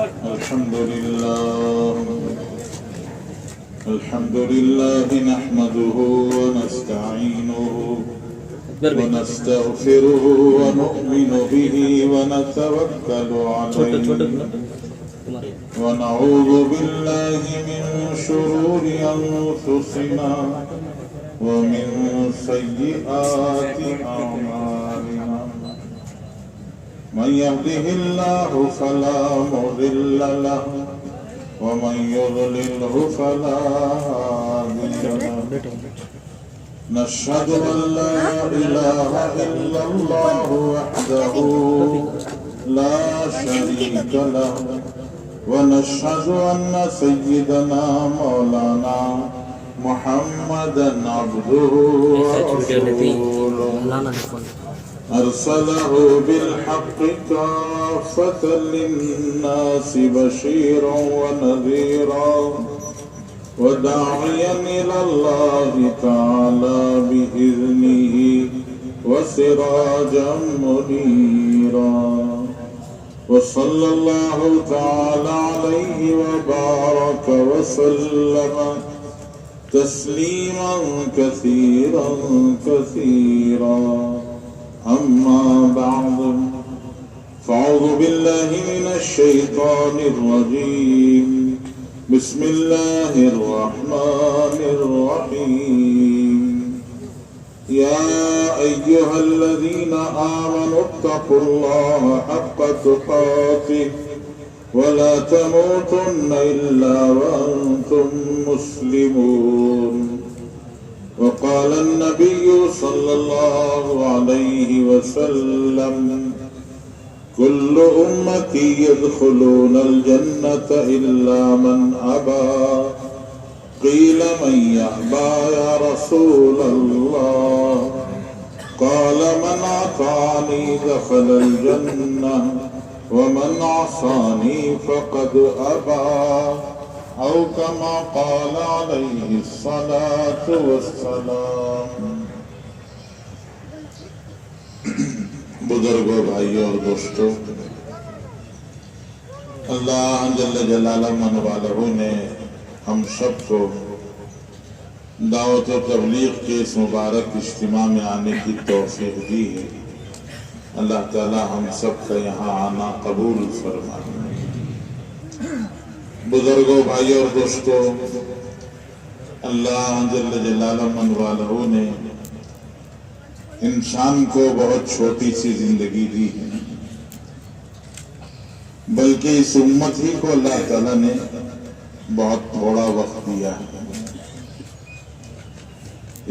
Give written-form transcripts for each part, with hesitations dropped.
الحمد لله نحمده ونستعينه ونستغفره ونؤمن به ونتوكل عليه ونعوذ بالله من شرور أنفسنا ومن سيئات أعمالنا من يهده الله فلا مضل له ومن يضلله فلا هادي له نشهد أن لا إله إلا الله وحده لا شريك له ونشهد أن سيدنا مولانا محمدا عبده ورسوله أرسله بالحق كافة للناس بشيرا ونذيرا وداعيا إلى الله تعالى بإذنه وسراجا منيرا وصلى الله تعالى عليه وبارك وسلم تسليما كثيرا كثيرا أما بعد فأعوذ بالله من الشيطان الرجيم بسم الله الرحمن الرحيم يا أيها الذين آمنوا اتقوا الله حق تقاته ولا تموتن إلا وأنتم مسلمون وقال النبي صلى الله عليه وسلم كل أمتي يدخلون الجنة إلا من أبى قيل من يأبى يا رسول الله قال من أطاعني دخل الجنة ومن عصاني فقد أبى أو كما قال عليه الصلاة والسلام بزرگوں بھائیوں اور دوستوں، اللہ جل جلالہ من والہ نے ہم سب کو دعوت و تبلیغ کے اس مبارک اجتماع میں آنے کی توفیق دی ہے۔ اللہ تعالی ہم سب کا یہاں آنا قبول فرمائے۔ بزرگوں بھائیوں اور دوستوں، اللہ جل جلالہ من والہ نے انسان کو بہت چھوٹی سی زندگی دی ہے، بلکہ اس امت ہی کو اللہ تعالیٰ نے بہت تھوڑا وقت دیا ہے۔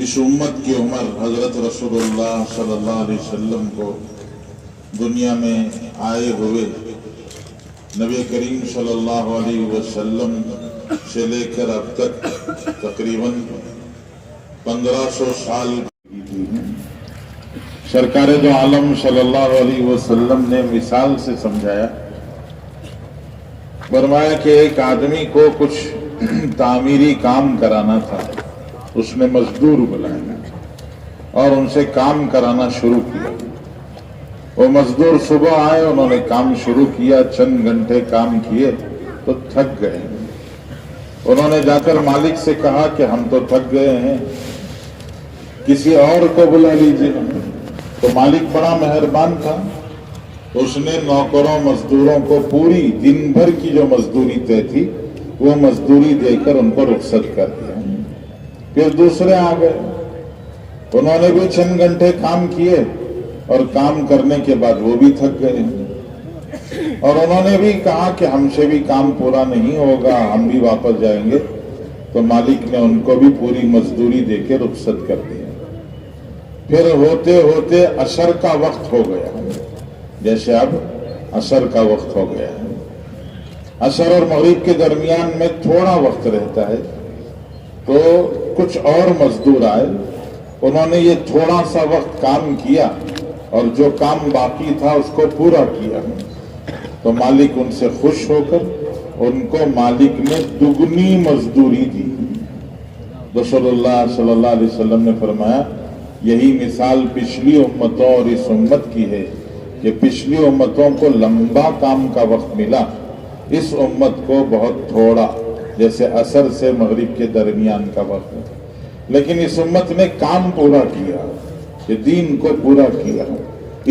اس امت کی عمر حضرت رسول اللہ صلی اللہ علیہ وسلم کو دنیا میں آئے ہوئے نبی کریم صلی اللہ علیہ وسلم سے لے کر اب تک تقریباً 1500 سال کی ہے۔ سرکار دو عالم صلی اللہ علیہ وسلم نے مثال سے سمجھایا، فرمایا کہ ایک آدمی کو کچھ تعمیری کام کرانا تھا، اس نے مزدور بلایا اور ان سے کام کرانا شروع کیا۔ وہ مزدور صبح آئے، انہوں نے کام شروع کیا، چند گھنٹے کام کیے تو تھک گئے۔ انہوں نے جا کر مالک سے کہا کہ ہم تو تھک گئے ہیں، کسی اور کو بلا لیجیے۔ تو مالک بڑا مہربان تھا، اس نے نوکروں مزدوروں کو پوری دن بھر کی جو مزدوری طے تھی وہ مزدوری دے کر ان کو رخصت کر دیا۔ پھر دوسرے آ گئے، انہوں نے بھی چند گھنٹے کام کیے اور کام کرنے کے بعد وہ بھی تھک گئے، اور انہوں نے بھی کہا کہ ہم سے بھی کام پورا نہیں ہوگا، ہم بھی واپس جائیں گے۔ تو مالک نے ان کو بھی پوری مزدوری دے کے رخصت کر دیا۔ پھر ہوتے ہوتے عصر کا وقت ہو گیا، جیسے اب عصر کا وقت ہو گیا ہے۔ عصر اور مغرب کے درمیان میں تھوڑا وقت رہتا ہے، تو کچھ اور مزدور آئے، انہوں نے یہ تھوڑا سا وقت کام کیا اور جو کام باقی تھا اس کو پورا کیا۔ تو مالک ان سے خوش ہو کر ان کو مالک نے دگنی مزدوری دی۔ رسول اللہ صلی اللہ علیہ وسلم نے فرمایا یہی مثال پچھلی امتوں اور اس امت کی ہے کہ پچھلی امتوں کو لمبا کام کا وقت ملا اس امت کو بہت تھوڑا، جیسے عصر سے مغرب کے درمیان کا وقت ہے، لیکن اس امت نے کام پورا کیا، کہ دین کو پورا کیا۔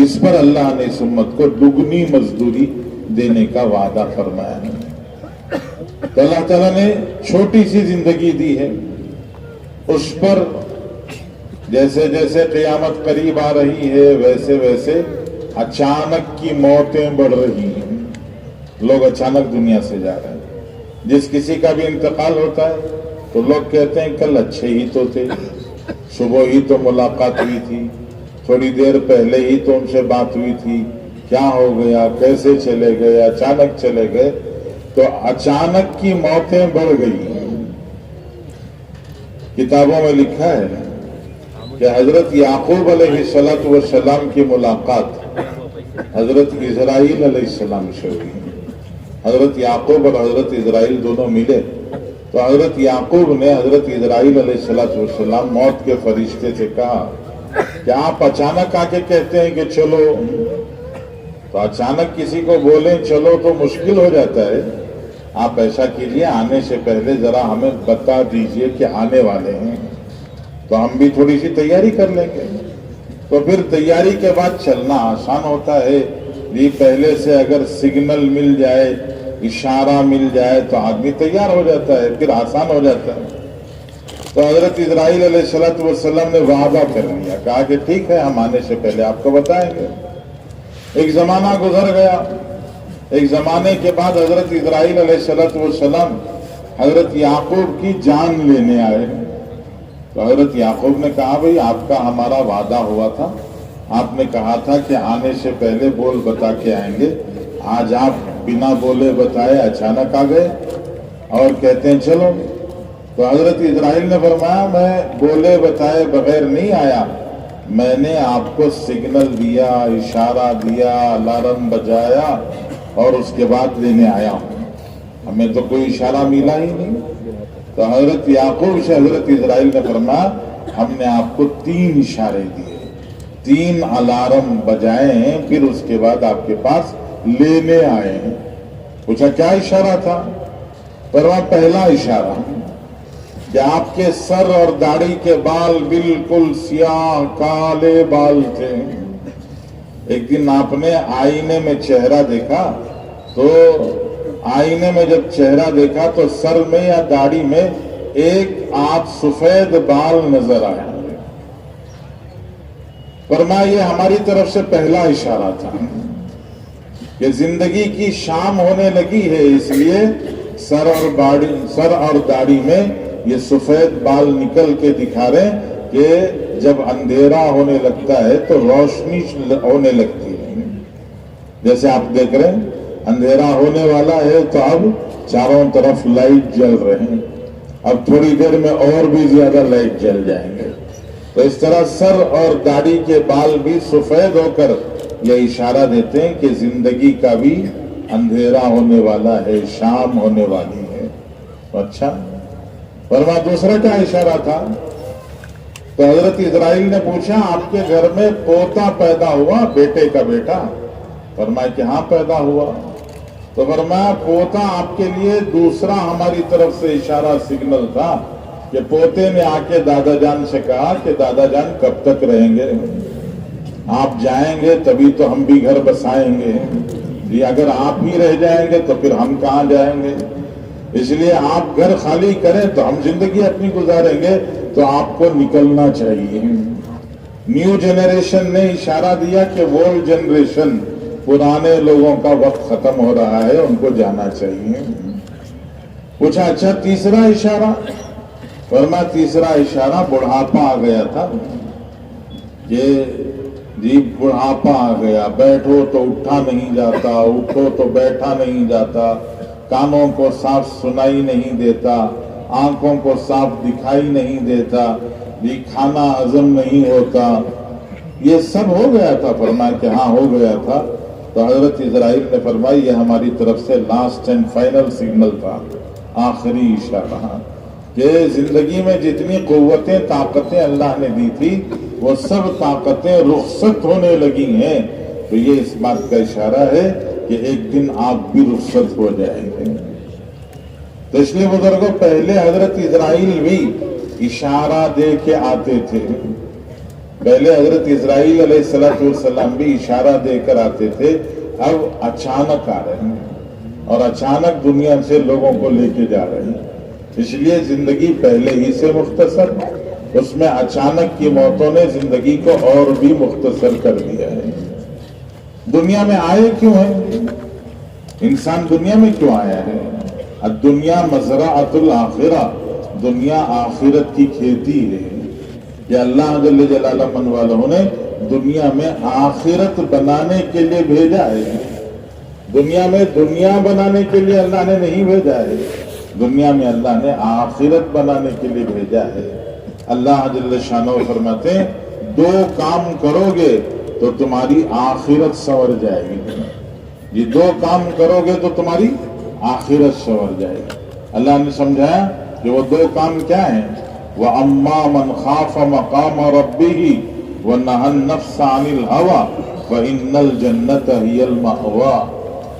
اس پر اللہ نے اس امت کو دگنی مزدوری دینے کا وعدہ فرمایا ہے۔ تو اللہ تعالیٰ نے چھوٹی سی زندگی دی ہے، اس پر جیسے جیسے قیامت قریب آ رہی ہے ویسے ویسے اچانک کی موتیں بڑھ رہی ہیں، لوگ اچانک دنیا سے جا رہے ہیں۔ جس کسی کا بھی انتقال ہوتا ہے تو لوگ کہتے ہیں کل اچھے ہی تو تھے، صبح ہی تو ملاقات ہوئی تھی، تھوڑی دیر پہلے ہی تو ان سے بات ہوئی تھی، کیا ہو گیا، کیسے چلے گئے، اچانک چلے گئے۔ تو اچانک کی موتیں بڑھ گئی ہیں۔ کتابوں میں لکھا ہے کہ حضرت یعقوب علیہ السلام کی ملاقات حضرت اسرائیل علیہ السلام سے ہوئی۔ حضرت یعقوب اور حضرت اسرائیل دونوں ملے تو حضرت یعقوب نے حضرت اسرائیل علیہ السلام موت کے فرشتے سے کہا کہ آپ اچانک آ کے کہتے ہیں کہ چلو، تو اچانک کسی کو بولیں چلو تو مشکل ہو جاتا ہے، آپ ایسا کیجئے آنے سے پہلے ذرا ہمیں بتا دیجئے کہ آنے والے ہیں، تو ہم بھی تھوڑی سی تیاری کر لیں گے۔ تو پھر تیاری کے بعد چلنا آسان ہوتا ہے، یہ پہلے سے اگر سگنل مل جائے، اشارہ مل جائے تو آدمی تیار ہو جاتا ہے، پھر آسان ہو جاتا ہے۔ تو حضرت اسرائیل علیہ السلام نے وعدہ کر لیا، کہا کہ ٹھیک ہے ہم آنے سے پہلے آپ کو بتائیں گے۔ ایک زمانہ گزر گیا، ایک زمانے کے بعد حضرت اسرائیل علیہ السلام حضرت یعقوب کی جان لینے آئے۔ تو حضرت یعقوب نے کہا بھئی آپ کا ہمارا وعدہ ہوا تھا، آپ نے کہا تھا کہ آنے سے پہلے بول بتا کے آئیں گے، آج آپ بنا بولے بتائے اچانک آ گئے اور کہتے ہیں چلو۔ تو حضرت اسرائیل نے فرمایا میں بولے بتائے بغیر نہیں آیا، میں نے آپ کو سگنل دیا، اشارہ دیا، الارم بجایا اور اس کے بعد لینے آیا ہوں، ہمیں تو کوئی اشارہ ملا ہی نہیں۔ تو حضرت یعقوب سے حضرت اسرائیل نے فرمایا ہم نے آپ کو 3 اشارے دیے، 3 الارم بجائے ہیں، پھر اس کے بعد آپ کے پاس لینے آئے ہیں۔ پوچھا کیا اشارہ تھا؟ فرمایا پہلا اشارہ کہ آپ کے سر اور داڑھی کے بال بالکل سیاہ کالے بال تھے۔ ایک دن آپ نے آئینے میں چہرہ دیکھا تو آئینے میں جب چہرہ دیکھا تو سر میں یا داڑھی میں ایک آپ سفید بال نظر آیا۔ فرمایا یہ ہماری طرف سے پہلا اشارہ تھا کہ زندگی کی شام ہونے لگی ہے، اس لیے سر اور داڑھی میں یہ سفید بال نکل کے دکھا رہے ہیں کہ جب اندھیرا ہونے لگتا ہے تو روشنی ہونے لگتی ہے۔ جیسے آپ دیکھ رہے ہیں اندھیرا ہونے والا ہے تو اب چاروں طرف لائٹ جل رہے ہیں، اب تھوڑی دیر میں اور بھی زیادہ لائٹ جل جائیں گے۔ تو اس طرح سر اور داڑھی کے بال بھی سفید ہو کر یہ اشارہ دیتے ہیں کہ زندگی کا بھی اندھیرا ہونے والا ہے، شام ہونے والی ہے۔ اچھا فرمایا دوسرا کیا اشارہ تھا؟ تو حضرت اسرائیل نے پوچھا آپ کے گھر میں پوتا پیدا ہوا، بیٹے کا بیٹا؟ فرمایا کہ ہاں پیدا ہوا۔ تو فرمایا پوتا آپ کے لیے دوسرا ہماری طرف سے اشارہ سگنل تھا کہ پوتے نے آ کے دادا جان سے کہا کہ دادا جان کب تک رہیں گے، آپ جائیں گے تبھی تو ہم بھی گھر بسائیں گے، جی اگر آپ ہی رہ جائیں گے تو پھر ہم کہاں جائیں گے، اس لیے آپ گھر خالی کریں تو ہم زندگی اپنی گزاریں گے، تو آپ کو نکلنا چاہیے۔ نیو جنریشن نے اشارہ دیا کہ اولڈ جنریشن، پرانے لوگوں کا وقت ختم ہو رہا ہے، ان کو جانا چاہیے۔ پوچھا اچھا تیسرا اشارہ؟ فرمایا تیسرا اشارہ بڑھاپا آ گیا تھا کہ جی بڑھاپا آ گیا، بیٹھو تو اٹھا نہیں جاتا، اٹھو تو بیٹھا نہیں جاتا، کانوں کو صاف سنائی نہیں دیتا، آنکھوں کو صاف دکھائی نہیں دیتا، جی کھانا ہضم نہیں ہوتا، یہ سب ہو گیا تھا۔ فرمایا کہ ہاں ہو گیا تھا۔ تو حضرت اسرائیل نے فرمایا یہ ہماری طرف سے لاسٹ اینڈ فائنل سگنل تھا، آخری اشارہ، کہ زندگی میں جتنی قوتیں طاقتیں اللہ نے دی تھی وہ سب طاقتیں رخصت ہونے لگی ہیں۔ تو یہ اس بات کا اشارہ ہے کہ ایک دن آپ بھی رخصت ہو جائیں گے. تو اس لیے بزرگوں پہلے حضرت اسرائیل بھی اشارہ دے کے آتے تھے. پہلے حضرت اسرائیل علیہ السلام بھی اشارہ دے کر آتے تھے. اب اچانک آ رہے ہیں اور اچانک دنیا سے لوگوں کو لے کے جا رہے ہیں. اس لیے زندگی پہلے ہی سے مختصر، اس میں اچانک کی موتوں نے زندگی کو اور بھی مختصر کر دیا ہے. دنیا میں آئے کیوں ہیں؟ انسان دنیا میں کیوں آیا ہے؟ الدنیا مزرعۃ الآخرہ، دنیا آخرت کی کھیتی ہے. کہ اللہ جل جلالہ من والوں نے دنیا میں آخرت بنانے کے لیے بھیجا ہے. دنیا میں دنیا بنانے کے لیے اللہ نے نہیں بھیجا ہے، دنیا میں اللہ نے آخرت بنانے کے لیے بھیجا ہے. اللہ جل شانہ فرماتے ہیں دو کام کرو گے تو تمہاری آخرت سنور جائے گی. یہ دو کام کرو گے تو تمہاری آخرت سنور جائے گی. اللہ نے سمجھایا کہ وہ دو کام کیا ہیں. وَأَمَّا مَنْ خَافَ مَقَامَ رَبِّهِ وَنَهَى النَّفْسَ عَنِ الْهَوَىٰ فَإِنَّ الْجَنَّةَ هِيَ الْمَأْوَىٰ.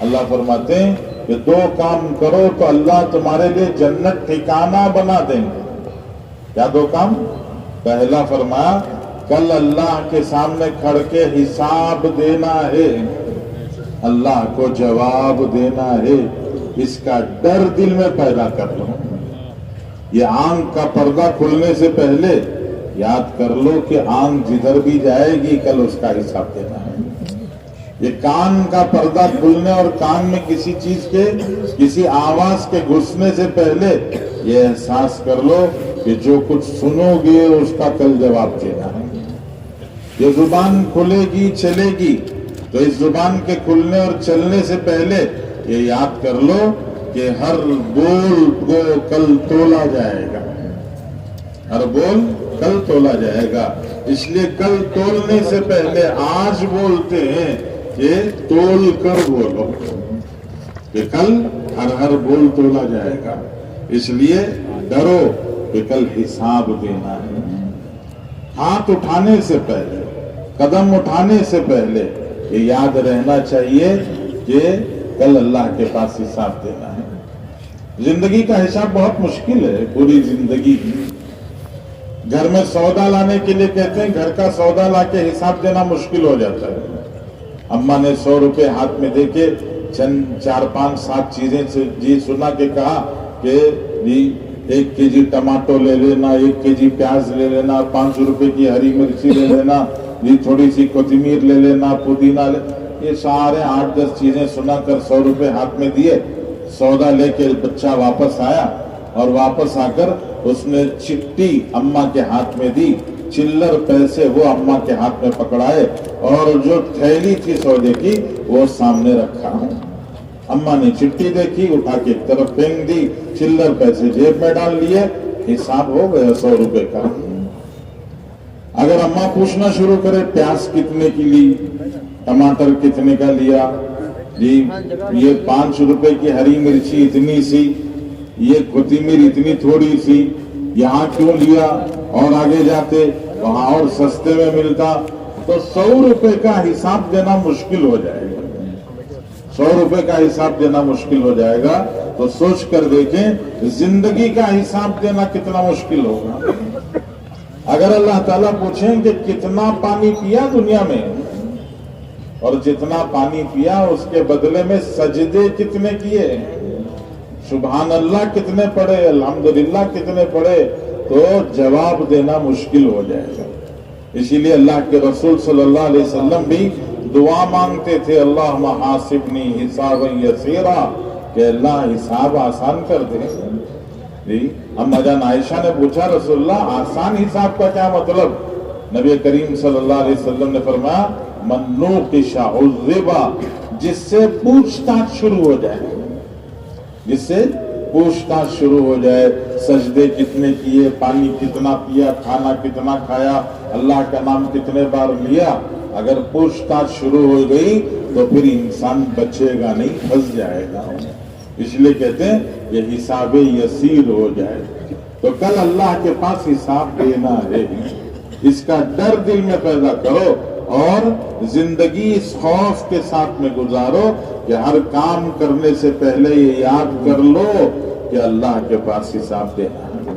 اللہ فرماتے ہیں کہ دو کام کرو تو اللہ تمہارے لیے جنت ٹھکانہ بنا دیں گے. کیا دو کام؟ پہلا فرمایا کل اللہ کے سامنے کھڑ کے حساب دینا ہے، اللہ کو جواب دینا ہے. اس کا ڈر دل میں پیدا کر لو. یہ آنکھ کا پردہ کھلنے سے پہلے یاد کر لو کہ آنکھ جدھر بھی جائے گی کل اس کا حساب دینا ہے. یہ کان کا پردہ کھلنے اور کان میں کسی چیز کے کسی آواز کے گھسنے سے پہلے یہ احساس کر لو کہ جو کچھ سنو گے اس کا کل جواب دینا ہے. یہ زبان کھلے گی چلے گی تو اس زبان کے کھلنے اور چلنے سے پہلے یہ یاد کر لو کہ ہر بول کو کل تولا جائے گا، ہر بول کل تولا جائے گا. اس لیے کل تولنے سے پہلے آج بولتے ہیں کہ تول کر بولو کہ کل ہر بول تولا جائے گا. اس لیے ڈرو کہ کل حساب دینا ہے. ہاتھ اٹھانے سے پہلے، قدم اٹھانے سے پہلے یہ یاد رہنا چاہیے کہ کل اللہ کے پاس حساب دینا ہے. زندگی کا حساب بہت مشکل ہے. پوری زندگی گھر میں سودا لانے کے لیے کہتے ہیں گھر کا سودا لا کے حساب دینا مشکل ہو جاتا ہے. اماں نے 100 روپے ہاتھ میں دے کے چند 4 5 7 چیزیں سے جی سنا کے کہا کہ جی 1 کیجی ٹماٹو لے لینا، 1 کیجی پیاز لے لینا، 5 روپے کی ہری مرچی لے لینا، جی تھوڑی سی کوتمیر لے لینا، پودینہ یہ سارے 8 10 چیزیں سنا کر 100 روپے ہاتھ میں دیے. سودا لے کے بچہ واپس آیا اور واپس آ کر اس نے چٹی اماں کے ہاتھ میں دی، چلر پیسے وہ اماں کے ہاتھ میں پکڑائے اور جو تھیلی تھی سودے کی وہ سامنے رکھا. اماں نے چٹی دیکھی، اٹھا کے ایک طرف پھینک دی، چلر پیسے جیب میں ڈال لیے. حساب ہو گیا 100 روپے کا. اگر اماں پوچھنا شروع کرے پیاز کتنے کی لی، ٹماٹر کتنے کا لیا، جی یہ 5 روپے کی ہری مرچی اتنی سی، یہ کوتمیر اتنی تھوڑی سی، یہاں کیوں لیا، اور آگے جاتے وہاں اور سستے میں ملتا، تو 100 روپے کا حساب دینا مشکل ہو جائے گا. 100 روپے کا حساب دینا مشکل ہو جائے گا. تو سوچ کر دیکھیں زندگی کا حساب دینا کتنا مشکل ہوگا. اگر اللہ تعالیٰ پوچھیں کہ کتنا پانی پیا دنیا میں اور جتنا پانی پیا اس کے بدلے میں سجدے کتنے کیے، سبحان اللہ کتنے پڑھے، الحمدللہ کتنے پڑھے، تو جواب دینا مشکل ہو جائے گا. اسی لیے اللہ کے رسول صلی اللہ علیہ وسلم بھی دعا مانگتے تھے اللہم حاسبنی حسابا یسیرا، کہ اللہ حساب آسان کر دے. جی اما جان عائشہ نے پوچھا رسول اللہ آسان حساب کا کیا مطلب؟ نبی کریم صلی اللہ علیہ وسلم نے فرمایا من نوقش عذب، جس سے پوچھ تاچھ شروع ہو جائے، جس سے پوچھ تاچھ شروع ہو جائے، سجدے کتنے کیے، پانی کتنا پیا، کھانا کتنا کھایا، اللہ کا نام کتنے بار لیا، اگر پوچھ تاچھ شروع ہو گئی تو پھر انسان بچے گا نہیں، پھنس جائے گا. اس لیے کہتے ہیں یہ حساب یسیر ہو جائے. تو کل اللہ کے پاس حساب دینا ہے، اس کا ڈر دل میں پیدا کرو اور زندگی اس خوف کے ساتھ میں گزارو کہ ہر کام کرنے سے پہلے یہ یاد کر لو کہ اللہ کے پاس حساب دینا ہے۔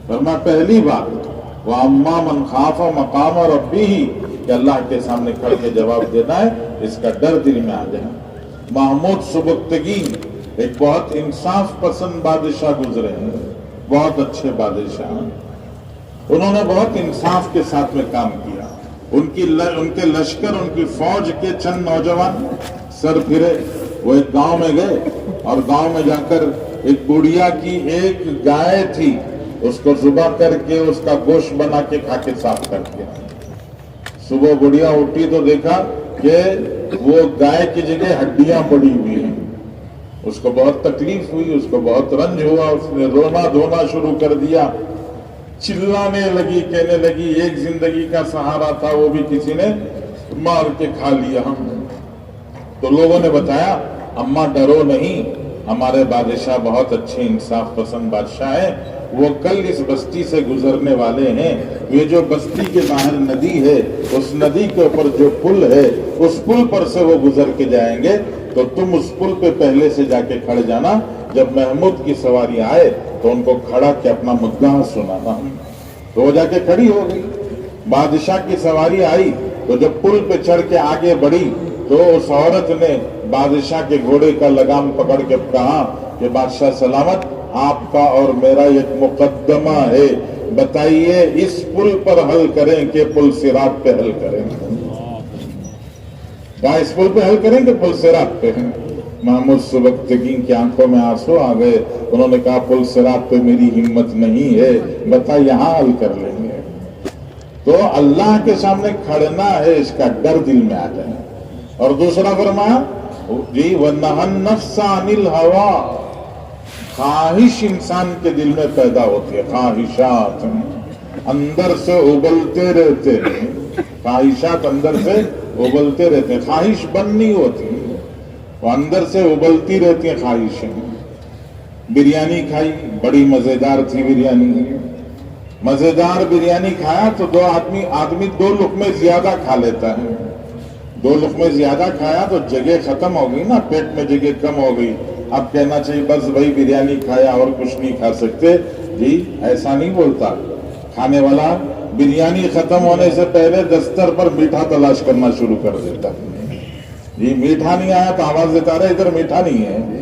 فرمایا پہلی بات وَأَمَّا مَنْ خَافَ مَقَامَ رَبِّهِ کہ اللہ کے سامنے کھڑ کے جواب دینا ہے، اس کا ڈر دل میں آ جائے۔ محمود سبکتگی ایک بہت انصاف پسند بادشاہ گزرے ہیں، بہت اچھے بادشاہ، انہوں نے بہت انصاف کے ساتھ میں کام کیا۔ ان کے لشکر، ان کی فوج کے چند نوجوان سر پھرے، وہ ایک گاؤں میں گئے اور گاؤں میں جا کر ایک بڑھیا کی ایک گائے تھی، اس کو ذبح کر کے اس کا گوشت بنا کے کھا کے صاف کر دیا۔ صبح بڑھیا اٹھی تو دیکھا کہ وہ گائے کی جگہ ہڈیاں پڑی ہوئی ہیں۔ اس کو بہت تکلیف ہوئی، اس کو بہت رنج ہوا، اس نے رونا دھونا شروع کر دیا، چلانے لگی، کہنے لگی ایک زندگی کا سہارا تھا وہ بھی کسی نے مار کے کھا لیا۔ تو لوگوں نے بتایا اماں ڈرو نہیں، ہمارے بادشاہ بہت اچھے انصاف پسند بادشاہ ہیں، وہ کل اس بستی سے گزرنے والے ہیں، یہ جو بستی کے باہر ندی ہے اس ندی کے اوپر جو پل ہے اس پل پر سے وہ گزر کے جائیں گے، تو تم اس پل پہ پہلے سے جا کے کھڑ جانا، جب محمود کی سواری آئے تو ان کو کھڑا کے اپنا مدعا سنانا۔ تو وہ جا کے کھڑی ہو گئی، بادشاہ کی سواری آئی تو جب پل پہ چڑھ کے آگے بڑھی تو اس عورت نے بادشاہ کے گھوڑے کا لگام پکڑ کے کہا کہ بادشاہ سلامت، آپ کا اور میرا ایک مقدمہ ہے، بتائیے اس پل پر حل کریں کہ پل صراط پہ حل کریں؟ کہا اس پل پہ حل کریں کہ پل صراط پہ؟ محمود سبکتگی کی آنکھوں میں آنسو آ گئے، انہوں نے کہا پل صراط پہ میری ہمت نہیں ہے، بتا یہاں حل کر لیں گے۔ تو اللہ کے سامنے کھڑنا ہے، اس کا ڈر دل میں آ جائے۔ اور دوسرا فرمایا جی وَنَهَا النَّفْسَ عَنِ الْهَوَىٰ، خواہش انسان کے دل میں پیدا ہوتی ہے، خواہشات اندر سے ابلتے رہتے ہیں، خواہشات اندر سے ابلتے رہتے ہیں، خواہش بند نہیں ہوتی، وہ اندر سے ابلتی رہتی ہیں خواہشیں۔ بریانی کھائی، بڑی مزیدار تھی بریانی، مزیدار بریانی کھایا تو آدمی دو لقمے زیادہ کھا لیتا ہے، دو لقمے زیادہ کھایا تو جگہ ختم ہو گئی نا، پیٹ میں جگہ کم ہو گئی، اب کہنا چاہیے بس بھائی بریانی کھایا اور کچھ نہیں کھا سکتے، جی ایسا نہیں بولتا۔ کھانے والا بریانی ختم ہونے سے پہلے دستر پر میٹھا تلاش کرنا شروع کر دیتا، جی میٹھا نہیں آیا تو آواز دیتا رہے ادھر میٹھا نہیں ہے،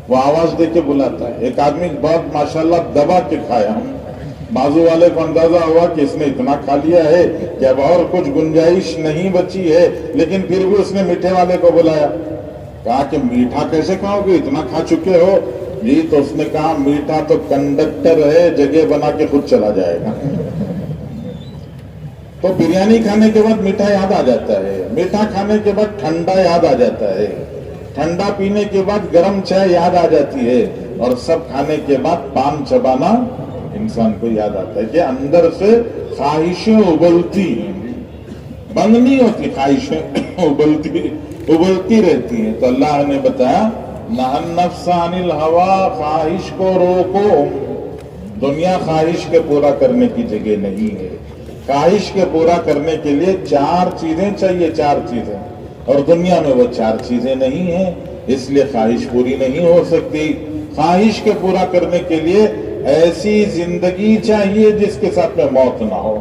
وہ آواز دے کے بلاتا ہے۔ ایک آدمی بہت ماشاءاللہ دبا کے کھایا، بازو والے کو اندازہ ہوا کہ اس نے اتنا کھا لیا ہے کہ اب اور کچھ گنجائش نہیں بچی ہے، لیکن پھر بھی اس نے میٹھے والے کو بلایا، کہا کہ میٹھا کیسے کھاؤ گے، اتنا کھا چکے ہو؟ جی تو اس نے کہا میٹھا تو کنڈکٹر ہے، جگہ بنا کے خود چلا جائے گا۔ تو بریانی کھانے کے بعد میٹھا یاد آ جاتا ہے، میٹھا کھانے کے بعد ٹھنڈا یاد آ جاتا ہے، ٹھنڈا پینے کے بعد گرم چائے یاد آ جاتی ہے، اور سب کھانے کے بعد پان چبانا انسان کو یاد آتا ہے کہ اندر سے خواہشیں ابلتی ہیں، بند نہیں ہوتی، خواہشیں ابلتی رہتی ہیں۔ تو اللہ نے بتایا نَهَا النَّفْسَ عَنِ الْهَوَىٰ، خواہش کو روکو۔ دنیا خواہش کے پورا کرنے کی جگہ نہیں ہے، خواہش کے پورا کرنے کے لیے چار چیزیں چاہیے، چار چیزیں، اور دنیا میں وہ چار چیزیں نہیں ہیں، اس لیے خواہش پوری نہیں ہو سکتی۔ خواہش کے پورا کرنے کے لیے ایسی زندگی چاہیے جس کے ساتھ میں موت نہ ہو۔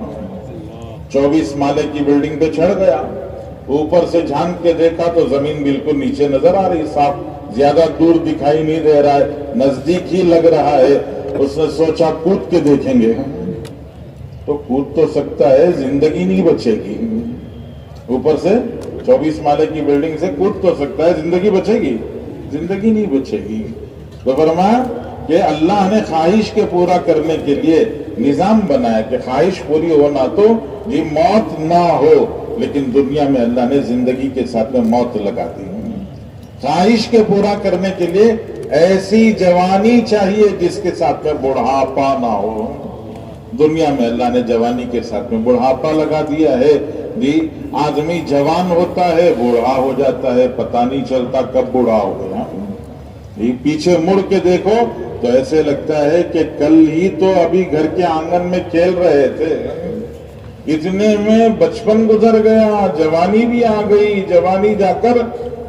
24 مالے کی بلڈنگ پہ چڑھ گیا، اوپر سے جھانک کے دیکھا تو زمین بالکل نیچے نظر آ رہی، صاف، زیادہ دور دکھائی نہیں دے رہا ہے، نزدیک ہی لگ رہا ہے۔ اس نے سوچا کود کے دیکھیں گے، تو کود تو سکتا ہے، زندگی نہیں بچے گی۔ اوپر سے 24 مالے کی بلڈنگ سے کود تو سکتا ہے، زندگی بچے گی؟ زندگی نہیں بچے گی۔ تو فرمایا کہ اللہ نے خواہش کے پورا کرنے کے لیے نظام بنایا کہ خواہش پوری ہونا تو جی موت نہ ہو، لیکن دنیا میں اللہ نے زندگی کے ساتھ میں موت لگا دی۔ خواہش کے پورا کرنے کے لیے ایسی جوانی چاہیے جس کے ساتھ میں بڑھاپا نہ ہو۔ دنیا میں اللہ نے جوانی کے ساتھ میں بڑھاپا لگا دیا ہے، جی آدمی جوان ہوتا ہے بوڑھا ہو جاتا ہے، پتہ نہیں چلتا کب بوڑھا ہو گیا۔ پیچھے مڑ کے دیکھو تو ایسے لگتا ہے کہ کل ہی تو ابھی گھر کے آنگن میں کھیل رہے تھے، اتنے میں بچپن گزر گیا، جوانی بھی آ گئی، جوانی جا کر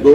2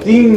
3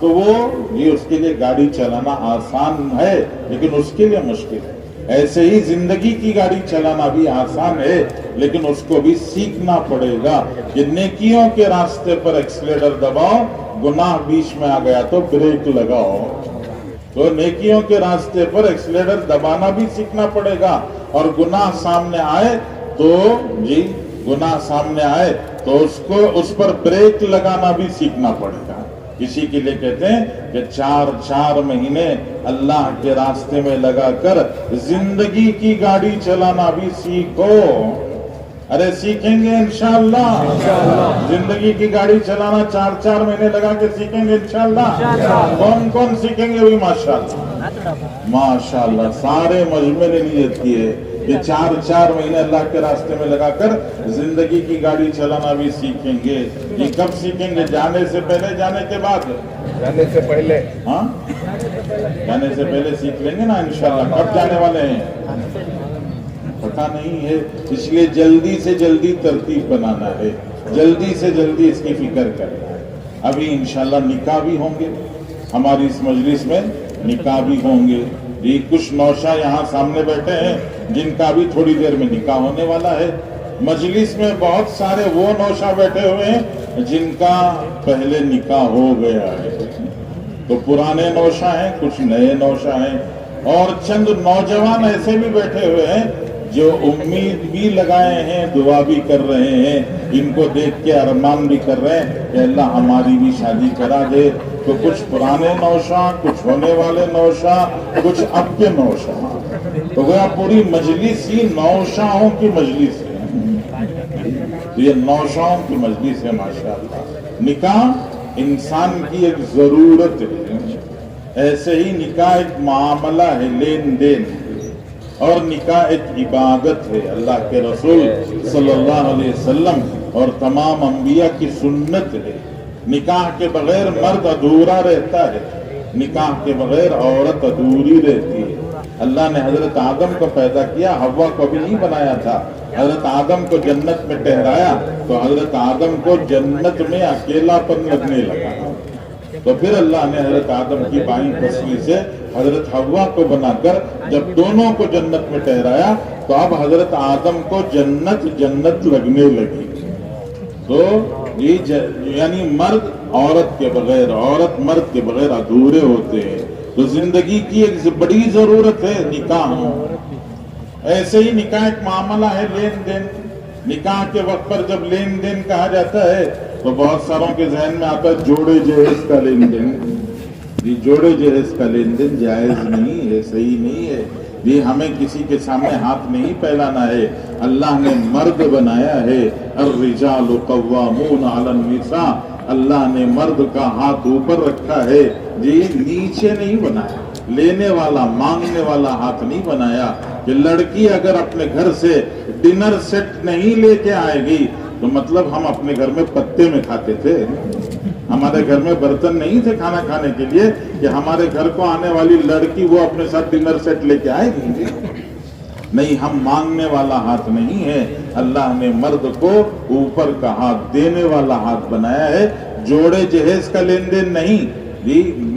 تو وہ یہ اس کے لیے گاڑی چلانا آسان ہے لیکن اس کے لیے مشکل ہے. ایسے ہی زندگی کی گاڑی چلانا بھی آسان ہے لیکن اس کو بھی سیکھنا پڑے گا کہ نیکیوں کے راستے پر ایکسیلیٹر دباؤ, گناہ بیچ میں آ گیا تو بریک لگاؤ. تو نیکیوں کے راستے پر ایکسیلیٹر دبانا بھی سیکھنا پڑے گا, اور گناہ سامنے آئے تو گناہ سامنے آئے تو اس پر بریک لگانا بھی سیکھنا پڑے گا. اسی کے لیے کہتے ہیں کہ 4 مہینے اللہ کے راستے میں لگا کر زندگی کی گاڑی چلانا بھی سیکھو. ارے سیکھیں گے انشاءاللہ. زندگی کی گاڑی چلانا 4 مہینے لگا کے سیکھیں گے انشاءاللہ. کون سیکھیں گے بھی؟ ماشاءاللہ سارے مجمع نے نیت کی ہے کہ 4 مہینے اللہ کے راستے میں لگا کر زندگی کی گاڑی چلانا بھی سیکھیں گے. یہ کب سیکھیں گے؟ جانے سے پہلے, جانے کے بعد؟ جانے سے پہلے. ہاں جانے سے پہلے سیکھ لیں گے نا انشاءاللہ. کب جانے والے ہیں پتہ نہیں ہے, اس لیے جلدی سے جلدی ترتیب بنانا ہے, جلدی سے جلدی اس کی فکر کرنا ہے. ابھی انشاءاللہ نکاح بھی ہوں گے, ہماری اس مجلس میں نکاح بھی ہوں گے. یہ کچھ نوشا یہاں سامنے بیٹھے ہیں جن کا بھی تھوڑی دیر میں نکاح ہونے والا ہے. مجلس میں بہت سارے وہ نوشا بیٹھے ہوئے ہیں جن کا پہلے نکاح ہو گیا ہے. تو پرانے نوشا ہیں, کچھ نئے نوشا ہیں, اور چند نوجوان ایسے بھی بیٹھے ہوئے ہیں جو امید بھی لگائے ہیں, دعا بھی کر رہے ہیں, ان کو دیکھ کے ارمان بھی کر رہے ہیں کہ اللہ ہماری بھی شادی کرا دے. تو کچھ پرانے نوشا, کچھ ہونے والے نوشا, کچھ اب کے نوشا. تو گویا پوری مجلس ہی نوشاؤں کی مجلس ہے. یہ نوشاؤں کی مجلس ہے ماشاءاللہ. نکاح انسان کی ایک ضرورت ہے, ایسے ہی نکاح ایک معاملہ ہے, لین دین, اور نکاح ایک عبادت ہے. اللہ کے رسول صلی اللہ علیہ وسلم اور تمام انبیاء کی سنت ہے. نکاح کے بغیر مرد ادھورا رہتا ہے, نکاح کے بغیر عورت ادھوری رہتی ہے. اللہ نے حضرت آدم کو پیدا کیا, حوا کو بھی نہیں بنایا تھا. حضرت آدم کو جنت میں ٹھہرایا تو حضرت آدم کو جنت میں اکیلا پن لگنے لگا. تو پھر اللہ نے حضرت آدم کی بائیں پسلی سے حضرت حوا کو بنا کر جب دونوں کو جنت میں ٹھہرایا تو اب حضرت آدم کو جنت لگنے لگی. تو یہ یعنی مرد عورت کے بغیر, عورت مرد کے بغیر ادھورے ہوتے ہیں. تو زندگی کی ایک بڑی ضرورت ہے نکاح. ایسے ہی نکاح ایک معاملہ ہے, لین دین. نکاح کے وقت پر جب لین دین کہا جاتا ہے تو بہت ساروں کے ذہن میں آتا ہے جوڑے جہیز کا لین دین. یہ جوڑے جہیز کا لین دین جائز نہیں ہے, صحیح نہیں ہے. یہ ہمیں کسی کے سامنے ہاتھ نہیں پھیلانا ہے. اللہ نے مرد بنایا ہے, الرجال قوامون علی النساء. اللہ نے مرد کا ہاتھ اوپر رکھا ہے, نیچے نہیں بنایا. لینے والا, مانگنے والا ہاتھ نہیں بنایا. کہ لڑکی اگر اپنے گھر سے ڈنر سیٹ نہیں لے کے آئے گی تو مطلب ہم اپنے گھر میں پتے میں کھاتے تھے. ہمارے گھر میں برتن نہیں تھے کھانا کھانے کے لیے کہ ہمارے گھر کو آنے والی لڑکی وہ اپنے ساتھ ڈنر سیٹ لے کے آئے گی. نہیں, ہم مانگنے والا ہاتھ نہیں ہے. اللہ نے مرد کو اوپر کا ہاتھ, دینے والا ہاتھ بنایا ہے. جوڑے جہیز کا لین دین نہیں,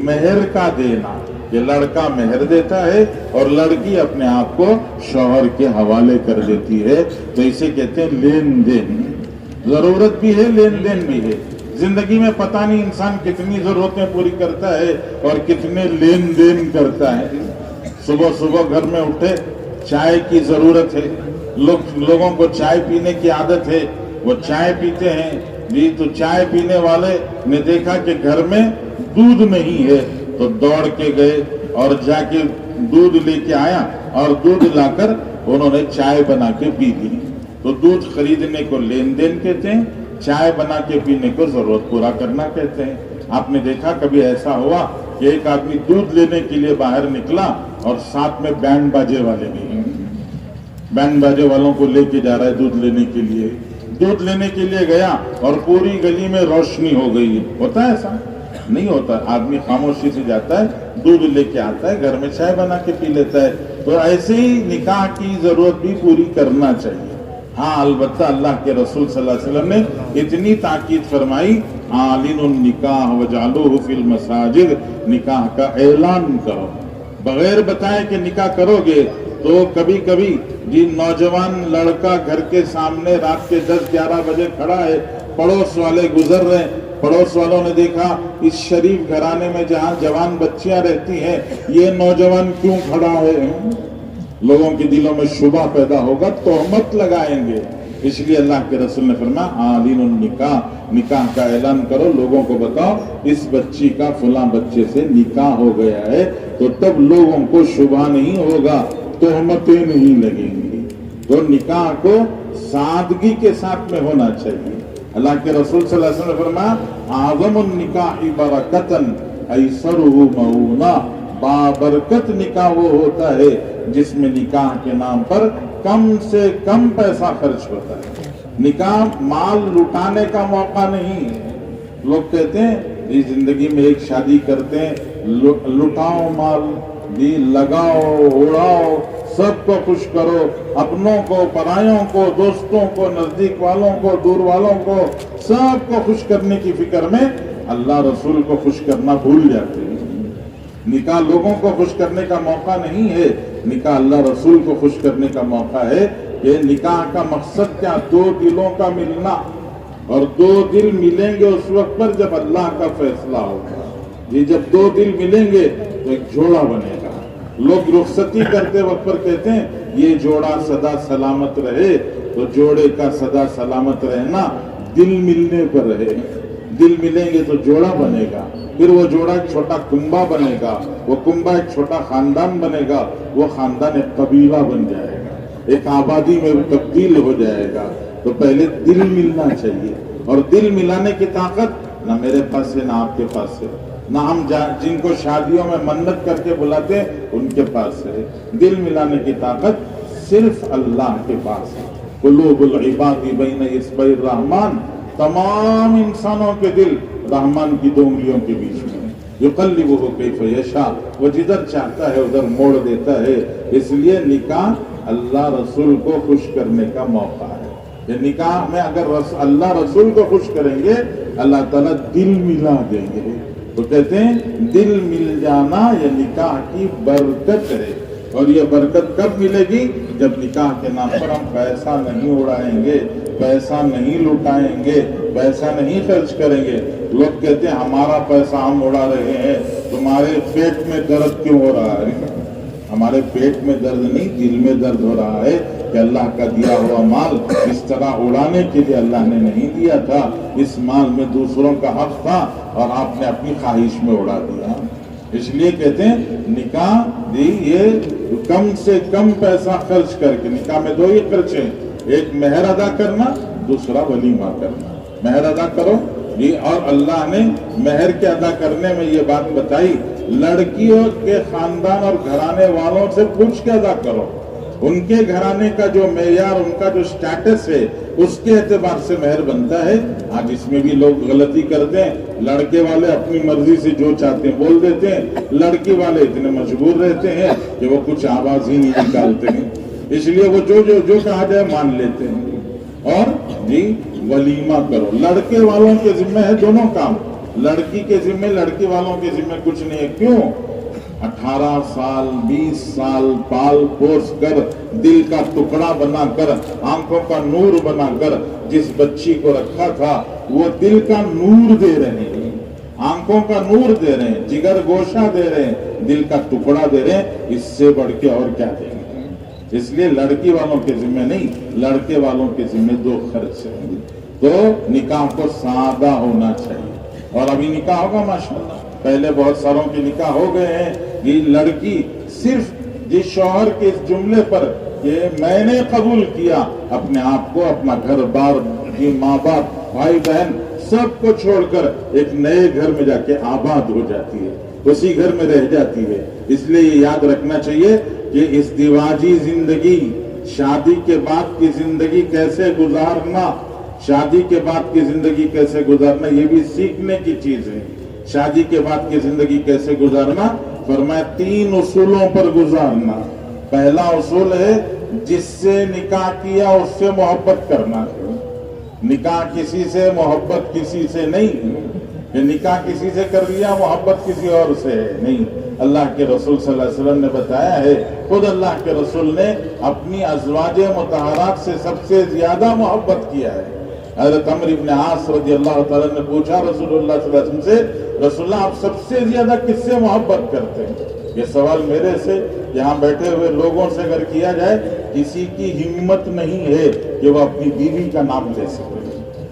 مہر کا دینا. یہ لڑکا مہر دیتا ہے اور لڑکی اپنے آپ کو شوہر کے حوالے کر دیتی ہے. تو اسے کہتے ہیں لین دین. ضرورت بھی ہے, لین دین بھی ہے. زندگی میں پتہ نہیں انسان کتنی ضرورتیں پوری کرتا ہے اور کتنے لین دین کرتا ہے. صبح صبح گھر میں اٹھے, چائے کی ضرورت ہے. لوگوں کو چائے پینے کی عادت ہے, وہ چائے پیتے ہیں. تو چائے پینے والے نے دیکھا کہ گھر میں دودھ نہیں ہے تو دوڑ کے گئے اور جا کے دودھ لے کے آیا اور دودھ لا کر انہوں نے چائے بنا کے پی لی. تو دودھ خریدنے کو لین دین کہتے ہیں, چائے بنا کے پینے کو ضرورت پورا کرنا کہتے ہیں. آپ نے دیکھا کبھی ایسا ہوا کہ ایک آدمی دودھ لینے کے لیے باہر نکلا اور ساتھ میں بینڈ باجے والے بھی ہیں, بینڈ باجے والوں کو لے کے جا رہا ہے دودھ لینے کے لیے. دودھ لینے کے لیے گیا اور پوری گلی میں روشنی ہو گئی. ہوتا ہے ایسا؟ نہیں ہوتا. آدمی خاموشی سے جاتا ہے, دودھ لے کے آتا ہے, گھر میں چائے بنا کے پی لیتا ہے. تو ایسے ہی نکاح کی ضرورت بھی پوری کرنا چاہیے. ہاں البتہ اللہ کے رسول صلی اللہ علیہ وسلم نے اتنی تاکید فرمائی اعلنوا النکاح وجعلوہ فی المساجد، نکاح کا اعلان کرو، بغیر بتائے کہ نکاح کرو گے تو کبھی کبھی نوجوان لڑکا گھر کے سامنے رات کے 10-11 بجے کھڑا ہے، پڑوس والے گزر رہے ہیں، پڑوس والوں نے دیکھا اس شریف گھرانے میں جہاں جوان بچیاں رہتی ہیں یہ نوجوان کیوں کھڑا ہے، لوگوں کے دلوں میں شبہ پیدا ہوگا، تہمت لگائیں گے۔ اس لیے اللہ کے رسول نے فرمایا اعلنوا النکاح، نکاح کا اعلان کرو، لوگوں کو بتاؤ اس بچی کا فلاں بچے سے نکاح ہو گیا ہے، تو تب لوگوں کو شبہ نہیں ہوگا، تہمتیں نہیں لگیں گی۔ تو نکاح کو سادگی کے ساتھ میں ہونا چاہیے۔ اللہ کے رسول صلی اللہ علیہ وسلم نے فرمایا اعظم النکاح برکتاً ایسرہ مؤونہ، بابرکت نکاح وہ ہوتا ہے جس میں نکاح کے نام پر کم سے کم پیسہ خرچ ہوتا ہے۔ نکاح مال لٹانے کا موقع نہیں ہے۔ لوگ کہتے ہیں اس زندگی میں ایک شادی کرتے ہیں، لٹاؤ مال، لگاؤ اڑاؤ، سب کو خوش کرو، اپنوں کو، پرایوں کو، دوستوں کو، نزدیک والوں کو، دور والوں کو، سب کو خوش کرنے کی فکر میں اللہ رسول کو خوش کرنا بھول جاتے ہیں۔ نکاح لوگوں کو خوش کرنے کا موقع نہیں ہے، نکاح اللہ رسول کو خوش کرنے کا موقع ہے۔ کہ نکاح کا مقصد کیا؟ دو دلوں کا ملنا، اور دو دل ملیں گے اس وقت پر جب اللہ کا فیصلہ ہوگا۔ یہ جب دو دل ملیں گے تو ایک جوڑا بنے گا۔ لوگ رخصتی کرتے وقت پر کہتے ہیں یہ جوڑا سدا سلامت رہے، تو جوڑے کا سدا سلامت رہنا دل ملنے پر رہے۔ دل ملیں گے تو جوڑا بنے گا، پھر وہ جوڑا ایک چھوٹا کنبہ بنے گا، وہ کنبہ ایک چھوٹا خاندان بنے گا، وہ خاندان ایک قبیلہ بن جائے گا، ایک آبادی میں تبدیل ہو جائے گا۔ تو پہلے دل ملنا چاہیے، اور دل ملانے کی طاقت نہ میرے پاس ہے نہ آپ کے پاس ہے، نہ ہم جن کو شادیوں میں منت کر کے بلاتے ہیں ان کے پاس ہے۔ دل ملانے کی طاقت صرف اللہ کے پاس ہے۔ قلوب العباد بین اصبع الرحمن، تمام انسانوں کے دل رحمان کی دو انگلیوں کے بیچ میں، یقلبہ کیف یشاء، وہ جدھر چاہتا ہے ادھر موڑ دیتا ہے۔ اس لیے نکاح اللہ رسول کو خوش کرنے کا موقع ہے۔ یہ نکاح میں اگر اللہ رسول کو خوش کریں گے اللہ تعالیٰ دل ملا دیں گے۔ تو کہتے ہیں دل مل جانا یہ نکاح کی برکت ہے، اور یہ برکت کب ملے گی؟ جب نکاح کے نام پر ہم پیسہ نہیں اڑائیں گے، پیسہ نہیں لٹائیں گے، پیسہ نہیں خرچ کریں گے۔ لوگ کہتے ہیں ہمارا پیسہ ہم اڑا رہے ہیں، تمہارے پیٹ میں درد کیوں ہو رہا ہے؟ ہمارے پیٹ میں درد نہیں، دل میں درد ہو رہا ہے کہ اللہ کا دیا ہوا مال اس طرح اڑانے کے لیے اللہ نے نہیں دیا تھا، اس مال میں دوسروں کا حق تھا اور آپ نے اپنی خواہش میں اڑا دیا۔ اس لیے کہتے ہیں نکاح یہ کم سے کم پیسہ خرچ کر کے، نکاح میں دو ہی خرچ ہیں، ایک مہر ادا کرنا، دوسرا ولیمہ کرنا۔ مہر ادا کرو اور اللہ نے مہر کے ادا کرنے میں یہ بات بتائی لڑکیوں کے خاندان اور گھرانے والوں سے پوچھ کے ادا کرو، ان کے گھرانے کا جو معیار، ان کا جو سٹیٹس ہے اس کے اعتبار سے مہر بنتا ہے۔ آج اس میں بھی لوگ غلطی کرتے ہیں، لڑکے والے اپنی مرضی سے جو چاہتے ہیں بول دیتے ہیں، لڑکی والے اتنے مجبور رہتے ہیں کہ وہ کچھ آواز ہی نہیں نکالتے ہیں، اس لیے وہ جو کہا جائے مان لیتے ہیں۔ اور ولیمہ کرو، لڑکے والوں کے ذمہ ہے دونوں کام، لڑکی کے ذمہ، لڑکی والوں کے ذمہ کچھ نہیں ہے۔ کیوں؟ 18 سال 20 سال پال پوس کر، دل کا ٹکڑا بنا کر، آنکھوں کا نور بنا کر جس بچی کو رکھا تھا وہ دل کا نور دے رہے ہیں، آنکھوں کا نور دے رہے ہیں، جگر گوشہ دے رہے ہیں، دل کا ٹکڑا دے رہے ہیں، اس سے بڑھ کے اور کیا دیں گے؟ اس لیے لڑکی والوں کے ذمہ نہیں، لڑکے والوں کے ذمہ دو خرچ ہیں۔ تو نکاح کو سادہ ہونا چاہیے، اور ابھی نکاح ہوگا ماشاءاللہ، پہلے بہت ساروں کے نکاح ہو گئے ہیں۔ یہ لڑکی صرف جس شوہر کے اس جملے پر کہ میں نے قبول کیا، اپنے آپ کو، اپنا گھر بار، ماں باپ، بھائی بہن سب کو چھوڑ کر ایک نئے گھر میں جا کے آباد ہو جاتی ہے، اسی گھر میں رہ جاتی ہے۔ اس لیے یہ یاد رکھنا چاہیے کہ ازدواجی زندگی، شادی کے بعد کی زندگی کیسے گزارنا، شادی کے بعد کی زندگی کیسے گزارنا، یہ بھی سیکھنے کی چیز ہے۔ شادی کے بعد کی زندگی کیسے گزارنا؟ فرمایا 3 اصولوں پر گزارنا۔ پہلا اصول ہے جس سے نکاح کیا اس سے محبت کرنا. نکاح کسی سے، محبت کسی سے نہیں. کہ نکاح کسی سے کر لیا، محبت کسی اور سے ہے نہیں. اللہ کے رسول صلی اللہ علیہ وسلم نے بتایا ہے، خود اللہ کے رسول نے اپنی ازواج مطہرات سے سب سے زیادہ محبت کیا ہے. حضرت عمرو بن عاص رضی اللہ تعالیٰ نے پوچھا رسول اللہ صلی اللہ علیہ وسلم سے، رسول اللہ آپ سب سے زیادہ کس سے محبت کرتے ہیں؟ یہ سوال میرے سے، یہاں بیٹھے ہوئے لوگوں سے اگر کیا جائے، کسی کی ہمت نہیں ہے کہ وہ اپنی بیوی کا نام لے سکے.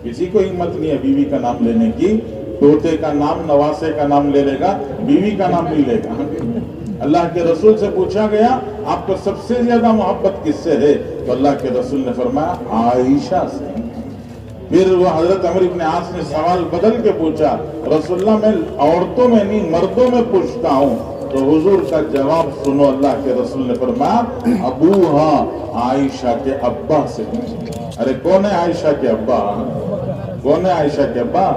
کسی کو ہمت نہیں ہے بیوی کا نام لینے کی. پوتے کا نام، نواسے کا نام لے لے گا، بیوی کا نام نہیں لے گا. اللہ کے رسول سے پوچھا گیا آپ کو سب سے زیادہ محبت کس سے ہے؟ تو اللہ کے رسول نے فرمایا عائشہ سے. پھر وہ حضرت عمرو بن عاص نے سوال بدل کے پوچھا، رسول اللہ میں عورتوں میں نہیں مردوں میں پوچھتا ہوں. تو حضور کا جواب سنو، اللہ کے رسول نے فرمایا ابوہا، عائشہ کے ابا سے. ارے کون ہے عائشہ کے ابا؟ کون ہے عائشہ کے ابا؟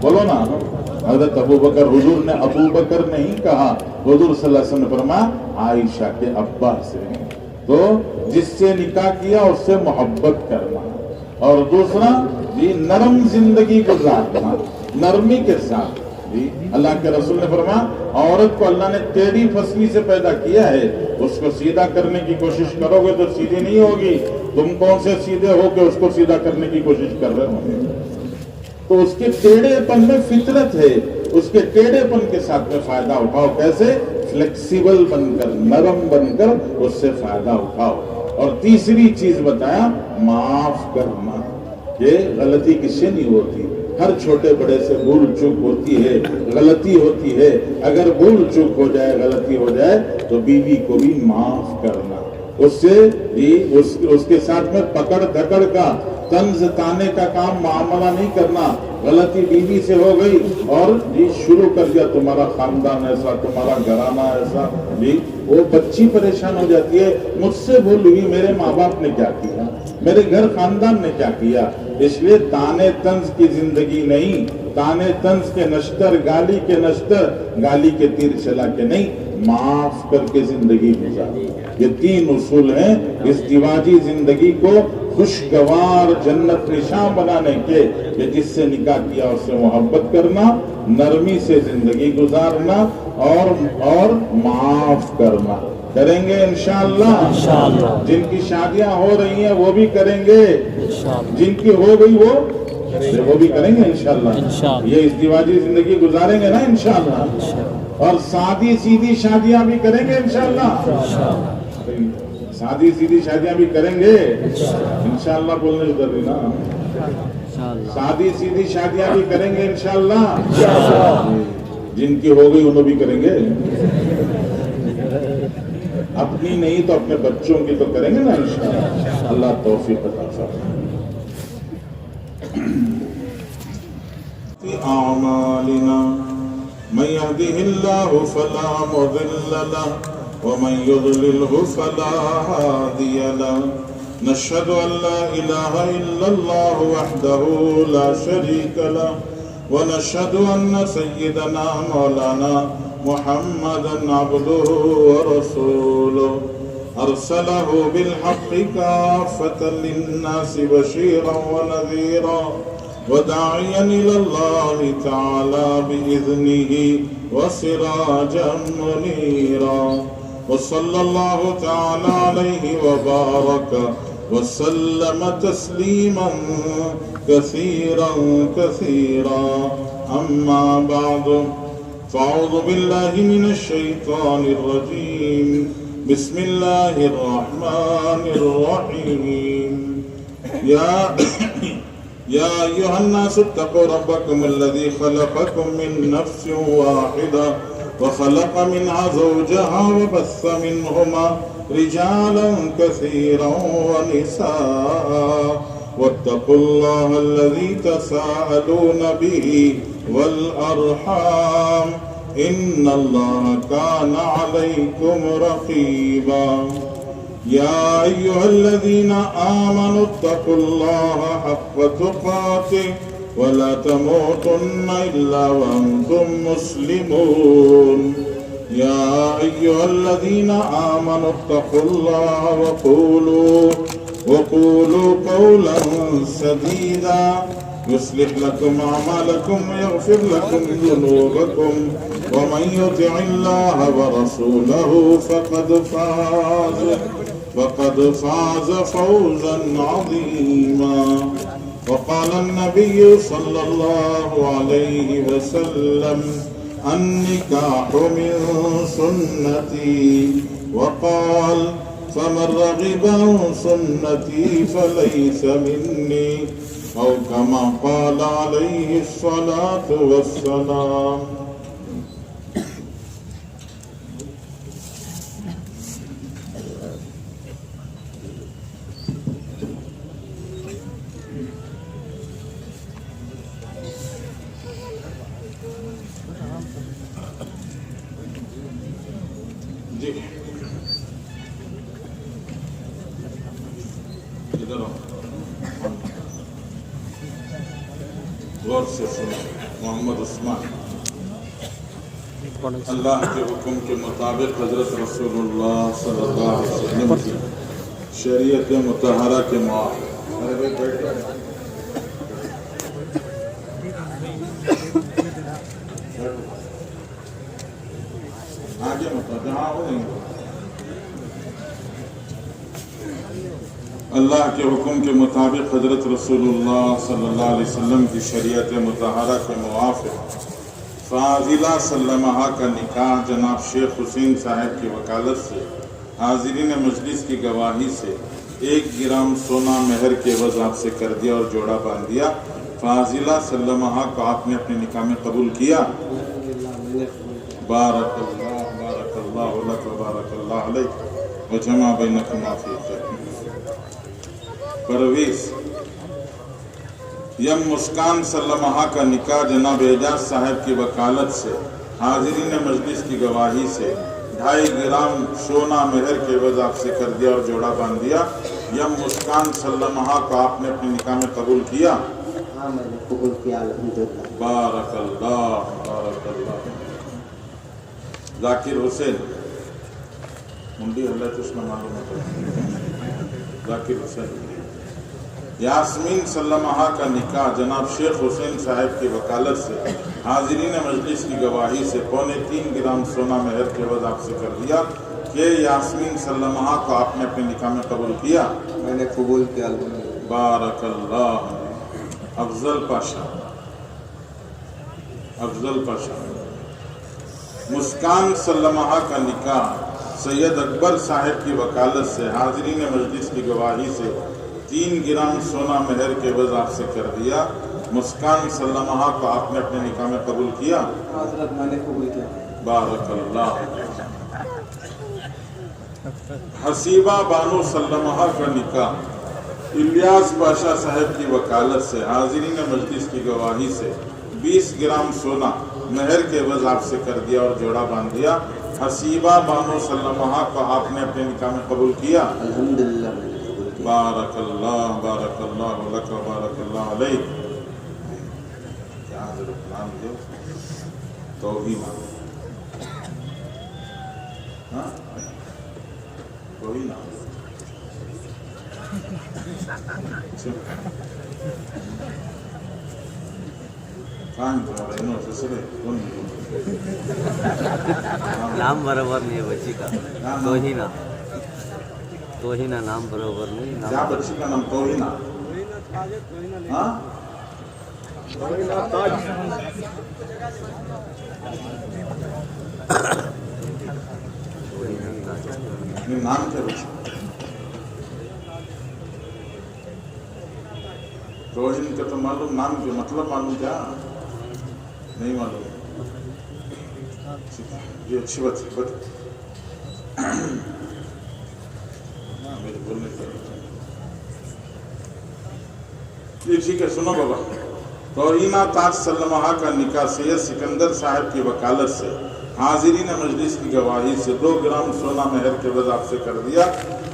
بولو نا. حضرت ابو بکر. حضور نے ابو بکر نہیں کہا، حضور صلی اللہ علیہ وسلم نے فرمایا عائشہ کے ابا سے. تو جس سے نکاح کیا اس سے محبت کرنا. اور دوسرا جی نرم زندگی گزارنا، نرمی کے ساتھ. جی اللہ کے رسول نے فرمایا عورت کو اللہ نے ٹیڑھی پھسلی سے پیدا کیا ہے، اس کو سیدھا کرنے کی کوشش کرو گے تو سیدھی نہیں ہوگی. تم کون سے سیدھے ہو کہ اس کو سیدھا کرنے کی کوشش کر رہے ہو؟ تو اس کے ٹیڑھے پن میں فطرت ہے، اس کے ٹیڑھے پن کے ساتھ میں فائدہ اٹھاؤ. کیسے؟ فلیکسیبل بن کر، نرم بن کر اس سے فائدہ اٹھاؤ. اور تیسری چیز بتایا معاف کرنا. یہ غلطی کس سے نہیں ہوتی؟ ہر چھوٹے بڑے سے بھول چوک ہوتی ہے، غلطی ہوتی ہے. اگر بھول چوک ہو جائے، غلطی ہو جائے تو بیوی کو بھی معاف کرنا. اس سے اس کے ساتھ میں پکڑ دھکڑ کا، طنز تانے کا کام معاملہ نہیں کرنا. غلطی بیوی سے ہو گئی اور شروع کر دیا تمہارا خاندان ایسا، تمہارا گھرانہ ایسا، وہ بچی پریشان ہو جاتی ہے. مجھ سے بھول ہوئی، میرے ماں باپ نے کیا کیا، میرے گھر خاندان نے کیا کیا. اس لیے تانے طنز کی زندگی نہیں، تانے طنز کے نشتر، گالی کے نشتر، گالی کے تیر چلا کے نہیں، معاف کر کے زندگی گزار. یہ تین اصول ہیں ازدواجی زندگی کو خوشگوار جنت نشاں بنانے کے. کہ جس سے نکاح کیا اس سے محبت کرنا، نرمی سے زندگی گزارنا اور معاف کرنا. کریں گے انشاءاللہ. جن کی شادیاں ہو رہی ہیں وہ بھی کریں گے، جن کی ہو گئی وہ بھی کریں گے انشاءاللہ. یہ ازدواجی زندگی گزاریں گے نا انشاءاللہ. اور سادی سیدھی شادیاں بھی کریں گے انشاءاللہ. سادی سیدھی شادیاں بھی کریں گے انشاءاللہ. بولنے ادھر بھی نا. سادی سیدھی شادیاں بھی کریں گے انشاءاللہ. جن کی ہو گئی انہوں بھی کریں گے. اپنی نہیں تو اپنے بچوں کی تو کریں گے نا انشاءاللہ. اللہ توفیق عطا فرمائے. اعمالنا من يهده الله فلا مضل له ومن يضلله فلا هادي له. نشهد ان لا اله الا الله وحده لا شريك له ونشهد ان سيدنا مولانا محمدا عبده ورسوله ارسله بالحق كافة للناس بشيرا ونذيرا وداعيا الى الله تعالى باذنه وسراجا منيرا. وصلى الله تعالى عليه وبارك وسلم تسليما كثيرا كثيرا. اما بعد فاعوذ بالله من الشيطان الرجيم. بسم الله الرحمن الرحيم. يا أيها الناس اتقوا ربكم الذي خلقكم من نفس واحدة وخلق منها زوجها وبث منهما رجالا كثيرا ونساء واتقوا الله الذي تساءلون به والأرحام إن الله كان عليكم رقيبا. يا أيها الذين آمنوا اتقوا الله حق تقاته ولا تموتن إلا وأنتم مسلمون. يا أيها الذين آمنوا اتقوا الله وقولوا قولا سديدا يصلح لكم أعمالكم ويغفر لكم ذنوبكم ومن يطع الله ورسوله فقد فاز فوزا عظيما. وقال النبي صلى الله عليه وسلم النكاح من سنتي وقال فمن رغب عن سنتي فليس مني أو كما قال عليه الصلاة والسلام. جی ادھر غور سے سنو. محمد عثمان اللہ کے حکم کے مطابق حضرت رسول اللہ صلی اللہ علیہ وسلم کی شریعت مطہرہ کے آگے جہاں ہو نہیں. اللہ کے حکم کے مطابق حضرت رسول اللہ صلی اللہ علیہ وسلم کی شریعت مطہرہ کے موافق فاضلہ سلمہ کا نکاح جناب شیخ حسین صاحب کی وکالت سے حاضرین مجلس کی گواہی سے 1 گرام سونا مہر کے عوض آپ سے کر دیا اور جوڑا باندھ دیا. فاضلہ سلمہ کو آپ نے اپنے نکاح میں قبول کیا. بارک اللہ لک و بارک اللہ علیک و جمع بینکما فی خیر. پرویز یم مسکان سلمہ کا نکاح جناب اعجاز صاحب کی وکالت سے حاضرین مجلس کی گواہی سے 2.5 گرام سونا مہر کے عوض آپ سے کر دیا اور جوڑا باندھ دیا. یم مسکان سلمہ کو آپ نے اپنے نکاح میں قبول کیا. ہاں میں نے قبول کیا الحمدللہ. بارک اللہ. ذاکر حسین منڈی حلت اس میں معلوم ہوتا. ذاکر حسین یاسمین سلمہ کا نکاح جناب شیخ حسین صاحب کی وکالت سے حاضرین مجلس کی گواہی سے 3.25 گرام سونا مہر کے عوض آپ سے کر دیا. کہ یاسمین سلمہ کو آپ نے اپنے نکاح میں قبول کیا. میں نے قبول کیا الحمدللہ. بارک اللہ. افضل پاشا مسکان سلمہ کا نکاح سید اکبر صاحب کی وکالت سے حاضرین مجلس کی گواہی سے 3 گرام سونا مہر کے عوض آپ سے کر دیا. مسکان سلمہ کو آپ نے اپنے نکاح میں قبول کیا. حضرت میں نے قبول کیا. بارک اللہ. حسیبہ بانو سلمہ کا نکاح الیاس پاشا صاحب کی وکالت سے حاضرین مجلس کی گواہی سے 20 گرام سونا مہر کے عوض آپ سے کر دیا اور جوڑا باندھ دیا. حسیبہ بانو سلمہ کو آپ نے اپنے نکاح میں قبول کیا. الحمدللہ میں نے قبول کیا. بارک اللہ لک و بارک اللہ علیک. یہاں ضرور نام دو توہین. ہاں توہین نام برابر نہیں ہے بچی کا. توہینہ نام برابر نہیں. کیا بچی کا نام توہینہ؟ ہاں نام کیا بچی؟ توہین کا تو معلوم. نام کے مطلب معلوم کیا نہیں معلوم. یہ اچھی بات ہے. میرے بولنے کا یہ ٹھیک ہے. سنو بابا. توہینہ تاج سلمہ کا نکاح سید سکندر صاحب کی وکالت سے حاضرین مجلس کی گواہی سے 2 گرام سونا مہر کے عوض آپ سے کر دیا.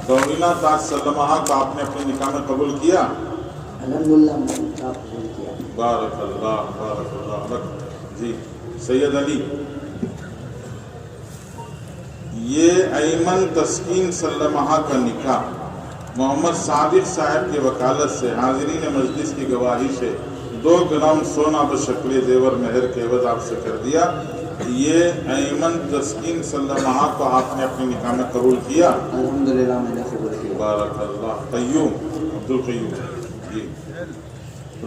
توہینہ تاج سلمہ کو آپ نے اپنے نکاح میں قبول کیا. الحمدللہ میں نے قبول کیا. بارک اللہ لک. جی سید علی یہ ایمن تسکین سلمہ کا نکاح محمد صادق صاحب کی وکالت سے حاضرین مجلس کی گواہی سے 2 گرام سونا بشکل زیور مہر کے عوض آپ سے کر دیا. یہ ایمن تسکین سلمہ کو آپ نے اپنے نکاح میں قبول کیا؟ الحمدللہ میں نے قبول کیا. بارک اللہ. قیوم عبدالقیوم جی.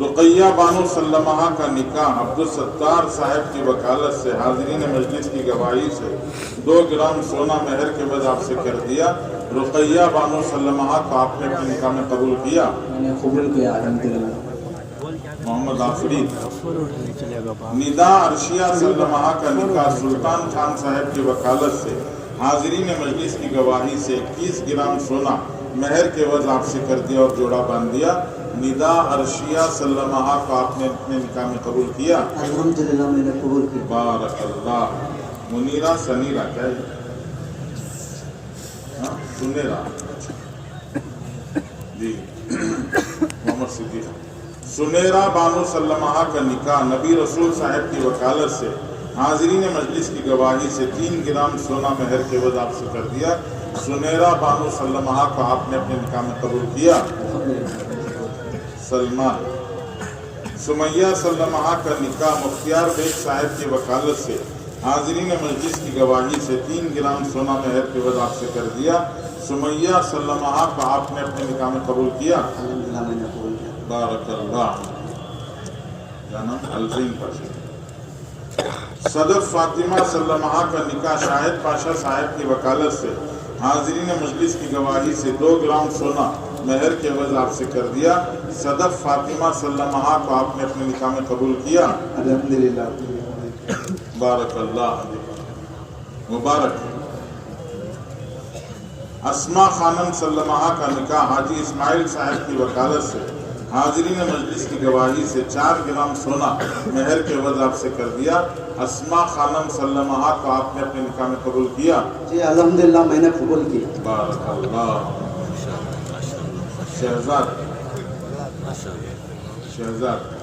رقیہ بانو سلمہ کا نکاح عبدالستار صاحب کی وکالت سے حاضرین مجلس کی گواہی سے 2 گرام سونا مہر کے بعد آپ سے کر دیا. رقیہ بانو سلمہ کو آپ نے اپنے نکاح میں قبول کیا؟ میں نے قبول کیا الحمدللہ. محمد آفرید. ندا عرشیہ سلمہ کا نکاح سلطان خان صاحب کی وکالت سے حاضرین مجلس کی گواہی سے 21 گرام سونا مہر کے عوض آپ سے کر دیا اور جوڑا باندھ دیا. ندا عرشیہ سلمہ کو آپ نے اپنے نکاح میں قبول کیا؟ الحمدللہ میں نے قبول کیا. بارک اللہ. منیرہ سنیرہ کیا ہے؟ سنیرہ جی. محمد صدیق. سنیرہ بانو سلمہ کا نکاح نبی رسول صاحب کی وکالت سے حاضرین مجلس کی گواہی سے 3 گرام سونا مہر کے عوض آپ سے کر دیا. سنیرہ بانو سلمہ کو آپ نے اپنے نکاح میں قبول کیا؟ سلمان. سمیہ سلمہ کا نکاح مختار بیگ صاحب کی وکالت سے حاضرین مجلس کی گواہی سے 3 گرام سونا مہر کے عوض آپ سے کر دیا. سمیہ سلمہ کو آپ نے اپنے نکاح میں قبول کیا؟ الحمدللہ میں نے قبول کیا. بارک اللہ. کیا نام؟ الزین پاشا. صدف فاطمہ سلمہ کا نکاح شاہد پاشا صاحب کی وکالت سے حاضرین مجلس کی گواہی سے 2 گرام سونا مہر کے عوض آپ سے کر دیا. صدف فاطمہ سلمہ کو آپ نے اپنے نکاح میں قبول کیا؟ الحمدللہ. بارک اللہ. مبارک. اسما خانم سلمہ کا نکاح حاجی اسماعیل صاحب کی وکالت سے حاضرین مجلس کی گواہی سے 4 گرام سونا مہر کے عوض آپ سے کر دیا. اسما خانم سلمہ کو آپ نے اپنے نکاح میں قبول کیا؟ جی الحمدللہ میں نے قبول کیا. بارک اللہ. شہزاد. شہزاد.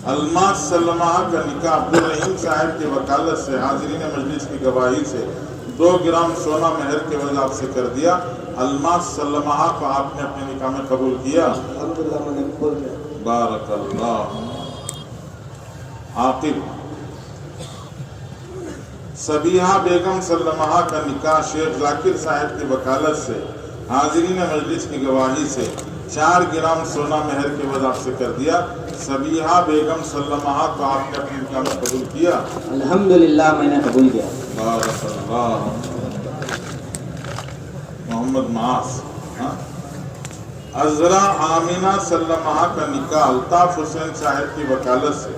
الماس سلمہ کا نکاح عبدالرحیم صاحب کی وکالت سے حاضرین مجلس کی گواہی سے 2 گرام سونا مہر کے عوض آپ سے کر دیا. الماس سلمہ کو آپ نے اپنے نکاح میں قبول کیا؟ الحمدللہ میں نے قبول کیا. بارک اللہ. عاقب. سبیحہ بیگم سلمہ کا نکاح شیخ ذاکر صاحب کی وکالت سے حاضرین مجلس کی گواہی سے 4 گرام سونا مہر کے عوض آپ سے کر دیا. سبیحہ بیگم سلمہ کو آپ نے اپنے نکاح میں قبول کیا؟ الحمدللہ میں نے قبول کیا. بارک اللہ. محمد معاذ. عذرا آمینہ سلمہ کا نکاح الطاف حسین صاحب کی وکالت سے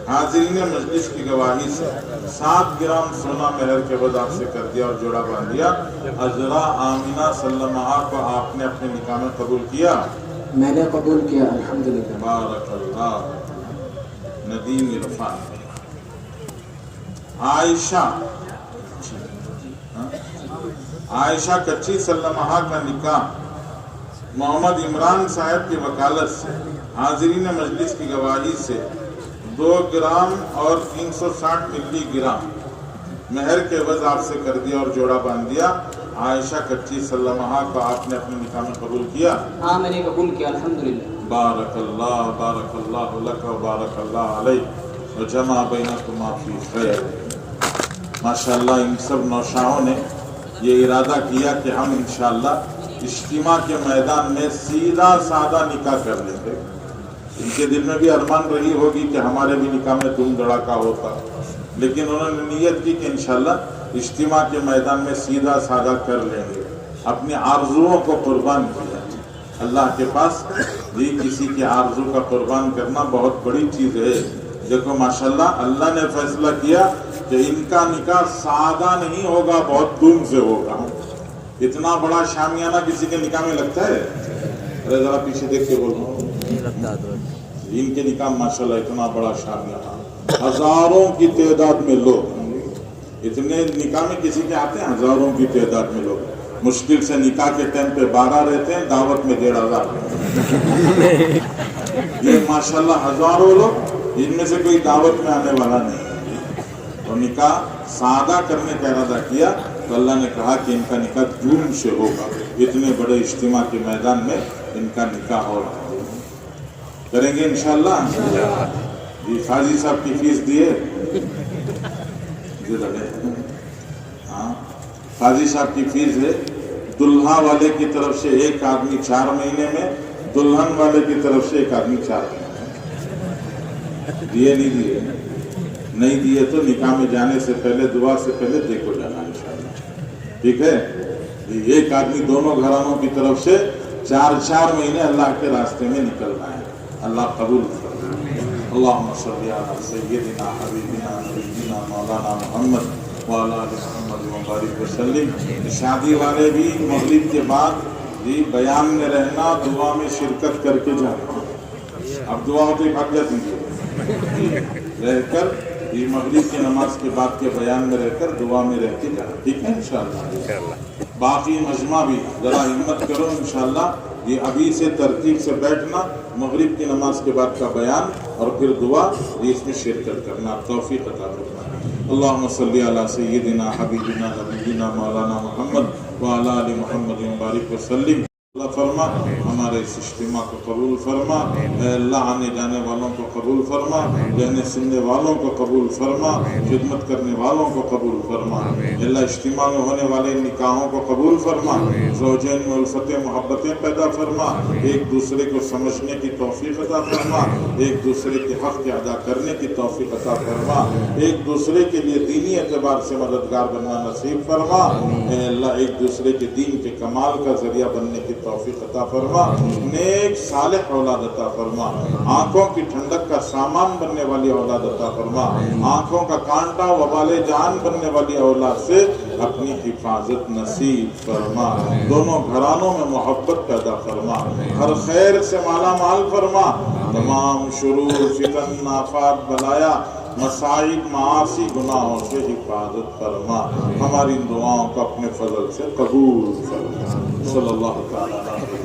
حاضرین مجلس کی گواہی سے 7 گرام سونا مہر کے عوض آپ سے کر دیا اور جوڑا باندھ دیا. عذرا آمینہ سلمہ کو آپ نے اپنے نکاح میں قبول کیا؟ میں نے قبول کیا الحمدللہ. بارک اللہ. ندیم عرفان. عائشہ. عائشہ کچی سلمہ کا نکاح محمد عمران صاحب کی وکالت سے حاضرین مجلس کی گواہی سے 2 گرام اور 360 ملی گرام مہر کے عوض آپ سے کر دیا اور جوڑا باندھ دیا. عائشہ کچی سلمہ کو آپ نے اپنے نکاح میں قبول کیا؟ ہاں میں نے قبول کیا الحمدللہ. بارک اللہ. بارک اللہ لک و بارک اللہ علیہ وجمع بینکما فی خیر. ماشاءاللہ ان سب نوشاہوں نے یہ ارادہ کیا کہ ہم انشاءاللہ اجتماع کے میدان میں سیدھا سادہ نکاح کر لیں گے. ان کے دل میں بھی ارمان رہی ہوگی کہ ہمارے بھی نکاح میں دھوم دھڑاکا ہوتا، لیکن انہوں نے نیت کی کہ انشاءاللہ اجتماع کے میدان میں سیدھا سادہ کر لیں گے. اپنی آرزوؤں کو قربان کیا اللہ کے پاس. جی کسی کی آرزو کا قربان کرنا بہت بڑی چیز ہے. دیکھو ماشاءاللہ اللہ نے فیصلہ کیا کہ ان کا نکاح سادہ نہیں ہوگا، بہت دھوم سے ہوگا. اتنا بڑا شامیانہ کسی کے نکاح میں لگتا ہے؟ ارے ذرا پیچھے دیکھ کے بولو. ان کے نکاح ماشاءاللہ اتنا بڑا شامیانہ، ہزاروں کی تعداد میں لوگ. اتنے نکاح میں کسی کے آتے ہیں ہزاروں کی تعداد میں لوگ. مشکل سے نکاح کے ٹائم پہ 12 رہتے ہیں، دعوت میں 1,500. یہ ماشاءاللہ ہزاروں لوگ، ان میں سے کوئی دعوت میں آنے والا نہیں. اور نکاح سادہ کرنے کا ارادہ کیا تو اللہ نے کہا کہ ان کا نکاح جون سے ہوگا، اتنے بڑے اجتماع کے میدان میں ان کا نکاح ہو رہا ہے، کریں گے انشاءاللہ۔ جی قاضی صاحب کی فیس دیے، ہاں قاضی صاحب کی فیس ہے، دلہا والے کی طرف سے ایک آدمی 4 مہینے میں، دلہن والے کی طرف سے ایک آدمی 4 مہینے میں۔ دیے نہیں دیے تو نکاح میں جانے سے پہلے، دعا سے پہلے دے کو جانا انشاءاللہ، ٹھیک ہے؟ ایک آدمی دونوں گھرانوں کی طرف سے 4 مہینے اللہ کے راستے میں نکلنا ہے، اللہ قبول فرمائے۔ اللہم صلی علی سیدنا حبیبنا نبینا مولانا محمد وعلی آل محمد وبارک وسلم۔ شادی والے بھی مغرب کے بعد جی بیان میں رہنا، دعا میں شرکت کر کے جانا۔ اب دعا ہوتی بھاگ جاتی ہے، رہ کر یہ مغرب کی نماز کے بعد کے بیان میں رہ کر دعا میں رہ کے جانا، ٹھیک ہے انشاءاللہ۔ باقی مجمع بھی ذرا ہمت کرو انشاءاللہ، یہ ابھی سے ترتیب سے بیٹھنا، مغرب کی نماز کے بعد کا بیان اور پھر دعا، یہ اس میں شرکت کرنا، توفیق عطا فرمائے۔ اللہم صلی علی سیدنا حبیبنا نبینا مولانا محمد وعلی آل محمد وبارک وسلم۔ اللہ فرما ہمارے اس اجتماع کو قبول فرما، اے اللہ آنے جانے والوں کو قبول فرما، رہنے سننے والوں کو قبول فرما، خدمت کرنے والوں کو قبول فرما، اے اللہ اجتماع میں ہونے والے نکاحوں کو قبول فرما، زوجین میں الفت محبتیں پیدا فرما، ایک دوسرے کو سمجھنے کی توفیق عطا فرما، ایک دوسرے کے حق کے ادا کرنے کی توفیق عطا فرما، ایک دوسرے کے لیے دینی اعتبار سے مددگار بننا نصیب فرما، اے اللہ ایک دوسرے کے دین کے کمال کا ذریعہ بننے کی توفیق عطا فرما، نیک صالح اولاد عطا فرما، آنکھوں کی ٹھنڈک کا سامان بننے والی اولاد عطا فرما، آنکھوں کا کانٹا وبال جان بننے والی اولاد سے اپنی حفاظت نصیب فرما، دونوں گھرانوں میں محبت پیدا فرما، ہر خیر سے مالا مال فرما، تمام شرور فتن آفات بلایا مصائب معاصی گناہوں سے حفاظت فرما، ہماری دعاؤں کو اپنے فضل سے قبول فرما۔ صلی اللہ تعالیٰ علیہ وسلم۔